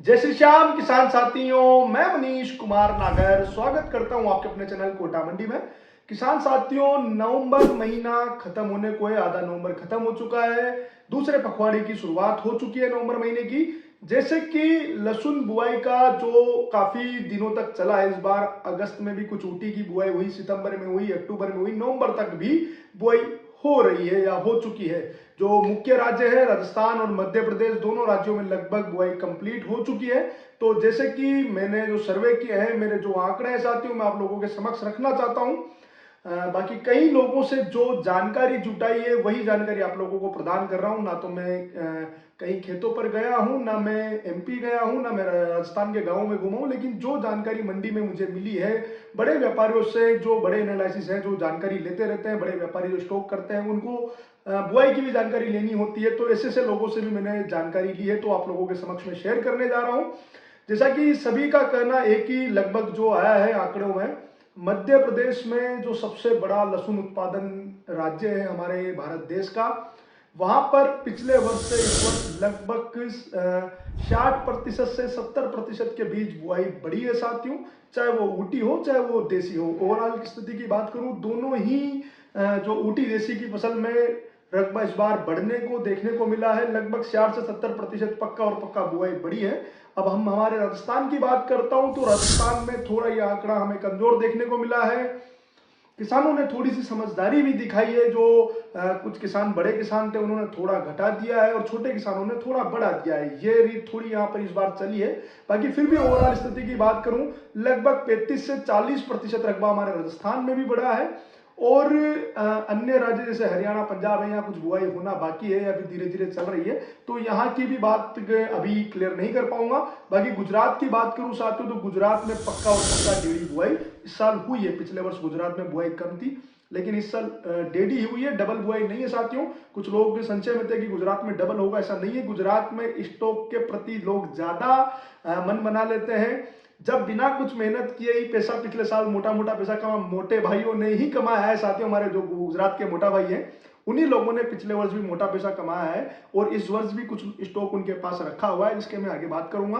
जय श्री श्याम किसान साथियों, मैं मनीष कुमार नागर स्वागत करता हूं आपके अपने चैनल कोटा मंडी में। किसान साथियों, नवंबर महीना खत्म होने को है, आधा नवंबर खत्म हो चुका है, दूसरे पखवाड़े की शुरुआत हो चुकी है नवंबर महीने की। जैसे कि लहसुन बुआई का जो काफी दिनों तक चला है, इस बार अगस्त में भी कुछ ऊटी की बुआई हुई, सितंबर में हुई, अक्टूबर में हुई, नवंबर तक भी बुआई हो रही है या हो चुकी है। जो मुख्य राज्य है राजस्थान और मध्य प्रदेश, दोनों राज्यों में लगभग बुआई कंप्लीट हो चुकी है। तो जैसे कि मैंने जो सर्वे किए हैं, मेरे जो आंकड़े हैं साथियों, मैं आप लोगों के समक्ष रखना चाहता हूं। बाकी कई लोगों से जो जानकारी जुटाई है वही जानकारी आप लोगों को प्रदान कर रहा हूं। ना तो मैं कहीं खेतों पर गया हूं, ना मैं एमपी गया हूं, ना मैं राजस्थान के गांवों में घूमा हूं, लेकिन जो जानकारी मंडी में मुझे मिली है बड़े व्यापारियों से, जो बड़े एनालिसिस हैं, जो जानकारी लेते रहते हैं, बड़े व्यापारी जो स्टॉक करते हैं, उनको बुआई की भी जानकारी लेनी होती है। तो ऐसे लोगों से भी मैंने जानकारी ली है, तो आप लोगों के समक्ष में शेयर करने जा रहा हूं। जैसा कि सभी का कहना एक ही लगभग जो आया है आंकड़ों में, मध्य प्रदेश में जो सबसे बड़ा लहसुन उत्पादन राज्य है हमारे भारत देश का, वहां पर पिछले वर्ष से इस वर्ष लगभग 60% से 70% के बीच बुआई बढ़ी है साथियों। चाहे वो ऊटी हो चाहे वो देसी हो, ओवरऑल स्थिति की बात करूं, दोनों ही जो ऊटी देसी की फसल में रकबा इस बार बढ़ने को देखने को मिला है। लगभग 60 से 70% पक्का और पक्का बुआई बढ़ी है। अब हम हमारे राजस्थान की बात करता हूं, तो राजस्थान में थोड़ा ये आंकड़ा हमें कमजोर देखने को मिला है। किसानों ने थोड़ी सी समझदारी भी दिखाई है। जो कुछ किसान बड़े किसान थे, उन्होंने थोड़ा घटा दिया है, और छोटे किसानों ने थोड़ा बढ़ा दिया है। ये रीत थोड़ी यहाँ पर इस बार चली है। बाकी फिर भी ओवरऑल स्थिति की बात करूं, लगभग 35 से 40% रकबा हमारे राजस्थान में भी बढ़ा है। और अन्य राज्य जैसे हरियाणा, पंजाब है, यहाँ कुछ बुआई होना बाकी है, अभी धीरे धीरे चल रही है, तो यहाँ की भी बात अभी क्लियर नहीं कर पाऊंगा। बाकी गुजरात की बात करूं साथियों, तो गुजरात में पक्का और पक्का डेढ़ी बुआई इस साल हुई है। पिछले वर्ष गुजरात में बुआई कम थी, लेकिन इस साल डेढ़ी ही हुई है, डबल बुआई नहीं है साथियों। कुछ लोग संशय में थे कि गुजरात में डबल होगा, ऐसा नहीं है। गुजरात में स्टॉक के प्रति लोग ज्यादा मन बना लेते हैं। जब बिना कुछ मेहनत किए ही पैसा, पिछले साल मोटा मोटा पैसा कमा, मोटे भाइयों ने ही कमाया है साथियों। हमारे जो गुजरात के मोटा भाई हैं, उन्हीं लोगों ने पिछले वर्ष भी मोटा पैसा कमाया है, और इस वर्ष भी कुछ स्टॉक उनके पास रखा हुआ है, जिसके मैं आगे बात करूंगा।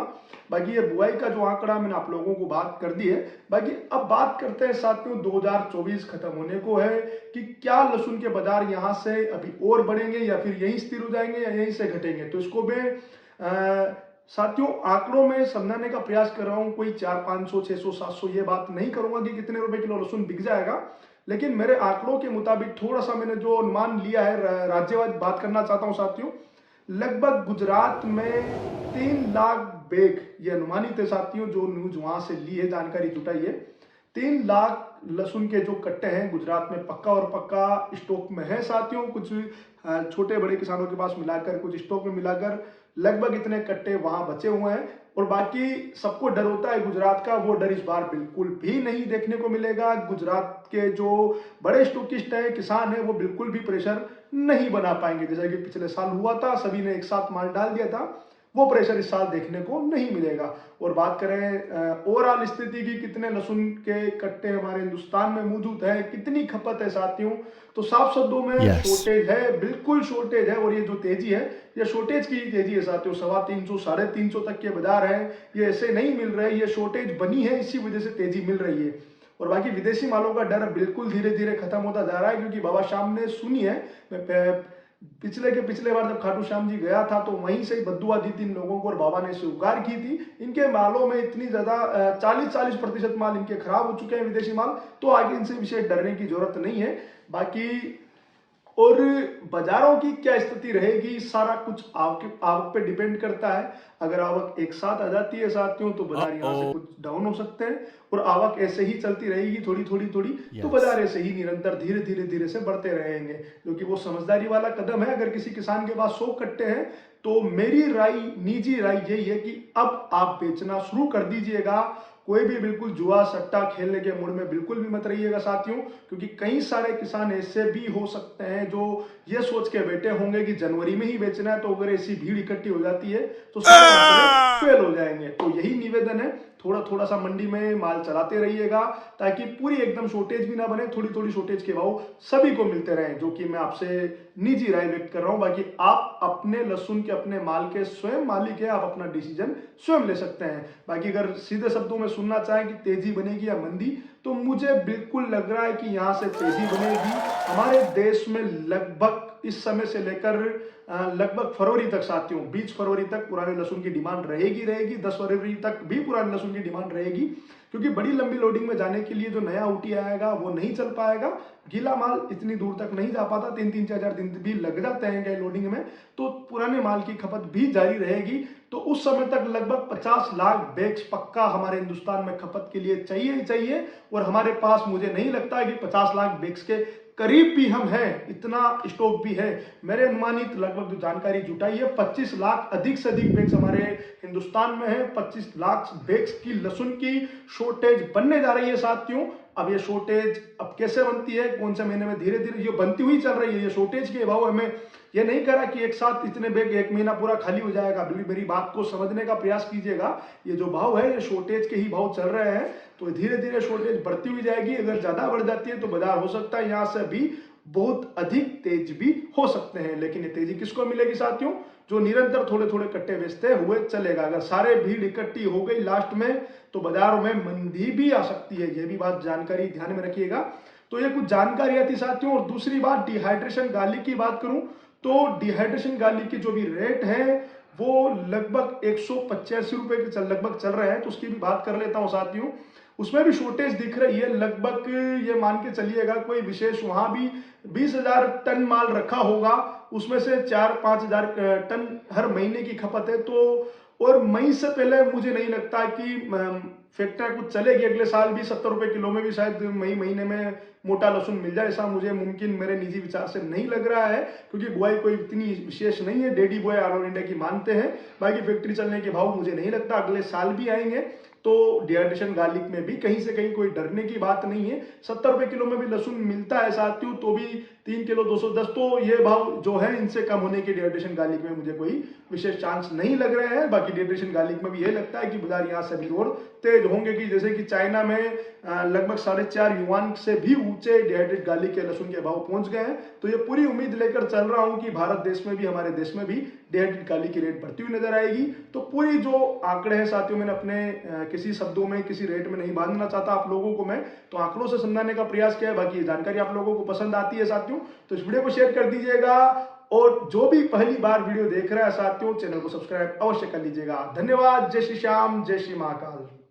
बाकी ये बुआई का जो आंकड़ा मैंने आप लोगों को बात कर दी है। बाकी अब बात करते हैं साथियों, 2024 खत्म होने को है, कि क्या लहसुन के बाजार यहाँ से अभी और बढ़ेंगे या फिर यहीं स्थिर हो जाएंगे या यहीं से घटेंगे। तो इसको मैं साथियों आंकड़ों में समझाने का प्रयास कर रहा हूं। कोई 400, 500, 600, 700 ये बात नहीं करूंगा कि कितने रुपए किलो लहसुन बिक जाएगा, लेकिन मेरे आंकड़ों के मुताबिक थोड़ा सा मैंने जो अनुमान लिया है, राज्यवार बात करना चाहता हूं साथियों। लगभग गुजरात में 3 लाख बैग, ये अनुमानित है साथियों, जो न्यूज वहां से ली है, जानकारी जुटाई है। 3 लाख लहसुन के जो कट्टे हैं गुजरात में पक्का और पक्का स्टॉक में है साथियों। कुछ छोटे बड़े किसानों के पास मिलाकर, कुछ स्टॉक में मिलाकर लगभग इतने कट्टे वहां बचे हुए हैं। और बाकी सबको डर होता है गुजरात का, वो डर इस बार बिल्कुल भी नहीं देखने को मिलेगा। गुजरात के जो बड़े स्टॉकिस्ट हैं, किसान हैं, वो बिल्कुल भी प्रेशर नहीं बना पाएंगे। जैसा कि पिछले साल हुआ था, सभी ने एक साथ माल डाल दिया था, वो प्रेशर इस साल देखने को नहीं मिलेगा। और बात करें ओवरऑल स्थिति की, कितने लहसुन के कट्टे हमारे हिंदुस्तान में मौजूद है, कितनी खपत है साथियों, तो साफ शब्दों में शॉर्टेज है, बिल्कुल शॉर्टेज है। और ये जो तेजी है, ये शॉर्टेज की तेजी है साथियों। 350, 350 तक के बाजार है, ये ऐसे नहीं मिल रहे, ये शॉर्टेज बनी है, इसी वजह से तेजी मिल रही है। और बाकी विदेशी मालों का डर बिल्कुल धीरे धीरे खत्म होता जा रहा है, क्योंकि बाबा श्याम ने सुनी है। पिछले बार जब खाटू श्याम जी गया था, तो वहीं से ही बद्दुआ दी थी इन लोगों को, और बाबा ने स्वीकार की थी। इनके मालों में इतनी ज्यादा 40% माल इनके खराब हो चुके हैं, विदेशी माल, तो आगे इनसे विशेष डरने की जरूरत नहीं है। बाकी और बाजारों की क्या स्थिति रहेगी, सारा कुछ आवक पे डिपेंड करता है। अगर आवक एक साथ आ जाती है साथियों, तो बाजार यहाँ से कुछ डाउन हो सकते हैं, और आवक ऐसे ही चलती रहेगी थोड़ी थोड़ी थोड़ी, तो बाजार ऐसे ही निरंतर धीरे धीरे धीरे से बढ़ते रहेंगे, क्योंकि वो समझदारी वाला कदम है। अगर किसी किसान के पास 100 कट्टे हैं, तो मेरी राय, निजी राय यही है कि अब आप बेचना शुरू कर दीजिएगा। कोई भी बिल्कुल जुआ सट्टा खेलने के मूड में बिल्कुल भी मत रहिएगा साथियों, क्योंकि कई सारे किसान ऐसे भी हो सकते हैं जो ये सोच के बैठे होंगे कि जनवरी में ही बेचना है, तो अगर ऐसी भीड़ इकट्ठी हो जाती है तो सारे फेल हो जाएंगे। तो यही निवेदन है, थोड़ा थोड़ा सा मंडी में माल चलाते रहिएगा, ताकि पूरी एकदम शॉर्टेज भी ना बने, थोड़ी थोड़ी शॉर्टेज के भाव सभी को मिलते रहें, जो कि मैं आपसे निजी राय व्यक्त कर रहा हूं। बाकी आप अपने लहसुन के, अपने माल के स्वयं मालिक है, आप अपना डिसीजन स्वयं ले सकते हैं। बाकी अगर सीधे शब्दों में सुनना चाहें कि तेजी बनेगी या मंदी, तो मुझे बिल्कुल लग रहा है कि यहां से तेजी बनेगी। हमारे देश में लगभग इस समय से लेकर लगभग फरवरी तक साथियों, 20 फरवरी तक पुराने लहसुन की डिमांड रहेगी। 10 फरवरी तक भी पुराने लहसुन की डिमांड रहेगी, क्योंकि बड़ी लंबी लोडिंग में जाने के लिए जो नया ऊटी आएगा वो नहीं चल पाएगा। गीला माल इतनी दूर तक नहीं जा पाता, 3-4 दिन भी लग जाते हैं गए लोडिंग में, तो पुराने माल की खपत भी जारी रहेगी। तो उस समय तक लगभग 50 लाख बैग्स पक्का हमारे हिंदुस्तान में खपत के लिए चाहिए ही चाहिए। और हमारे पास मुझे नहीं लगता है कि 50 लाख बैग्स के करीब भी हम हैं, इतना स्टॉक भी है। मेरे अनुमानित लगभग जो जानकारी जुटाई है, 25 लाख अधिक से अधिक बैग्स हमारे हिंदुस्तान में है। 25 लाख बैग्स की लहसुन की शॉर्टेज बनने जा रही है साथियों। अब ये शॉर्टेज अब कैसे बनती है, कौन से महीने में, धीरे धीरे ये बनती हुई चल रही है। ये शॉर्टेज के भाव हमें ये नहीं करा कि एक साथ इतने बैग एक महीना पूरा खाली हो जाएगा। मेरी बात को समझने का प्रयास कीजिएगा। ये जो भाव है, ये शॉर्टेज के ही भाव चल रहे हैं, तो धीरे धीरे शॉर्टेज बढ़ती हुई जाएगी। अगर ज्यादा बढ़ जाती है तो बाजार हो सकता है यहाँ से भी बहुत अधिक तेज भी हो सकते हैं। लेकिन ये तेजी किसको मिलेगी साथियों? जो निरंतर थोड़े थोड़े कट्टे बेचते हुए चलेगा। अगर सारे भीड़ इकट्ठी हो गई लास्ट में, तो बाजारों में मंदी भी आ सकती है। ये भी बात जानकारी ध्यान में रखिएगा। तो ये कुछ जानकारी थी साथियों। और दूसरी बात, डिहाइड्रेशन गार्लिक की बात करूं तो डिहाइड्रेशन गार्लिक के जो भी रेट है वो लगभग 185 रुपए के लगभग चल रहे हैं। तो उसकी भी बात कर लेता हूं साथियों। उसमें भी शॉर्टेज दिख रही है। लगभग ये मान के चलिएगा कोई विशेष, वहां भी 20,000 टन माल रखा होगा, उसमें से 4-5 हजार टन हर महीने की खपत है। तो और मई से पहले मुझे नहीं लगता कि फैक्ट्री कुछ चलेगी। अगले साल भी 70 रुपए किलो में भी शायद मई महीने में मोटा लहसुन मिल जाए, ऐसा मुझे मुमकिन मेरे निजी विचार से नहीं लग रहा है, क्योंकि बुआई कोई इतनी विशेष नहीं है। डेडी बुआई ऑल ओवर इंडिया की मानते हैं। बाकी फैक्ट्री चलने के भाव मुझे नहीं लगता अगले साल भी आएंगे। तो डिहाइड्रेशन गार्लिक में भी कहीं से कहीं कोई डरने की बात नहीं है। 70 रुपए किलो में भी लहसुन मिलता है साथियों, तो भी 3 किलो 210, तो ये भाव जो है इनसे कम होने के डिहाइड्रेशन गार्लिक में मुझे कोई विशेष चांस नहीं लग रहे हैं। बाकी डिहाइड्रेशन गार्लिक में भी ये लगता है कि बाजार यहाँ से भी और तेज होंगे, कि जैसे कि चाइना में लगभग 4.5 युआन से भी ऊंचे डिहाइड्रेट गार्लिक के लहसुन के भाव पहुंच गए हैं। तो ये पूरी उम्मीद लेकर चल रहा हूं कि भारत देश में भी, हमारे देश में भी डिहाइड्रेट गार्लिक की रेट बढ़ती हुई नजर आएगी। तो पूरी जो आंकड़े हैं साथियों, मैंने अपने किसी शब्दों में, किसी रेट में नहीं बांधना चाहता आप लोगों को मैं, तो आंकड़ों से समझाने का प्रयास किया है। बाकी जानकारी आप लोगों को पसंद आती है साथियों, तो इस वीडियो को शेयर कर दीजिएगा। और जो भी पहली बार वीडियो देख रहा है साथियों, चैनल को सब्सक्राइब अवश्य कर लीजिएगा। धन्यवाद। जय श्री श्याम, जय श्री महाकाल।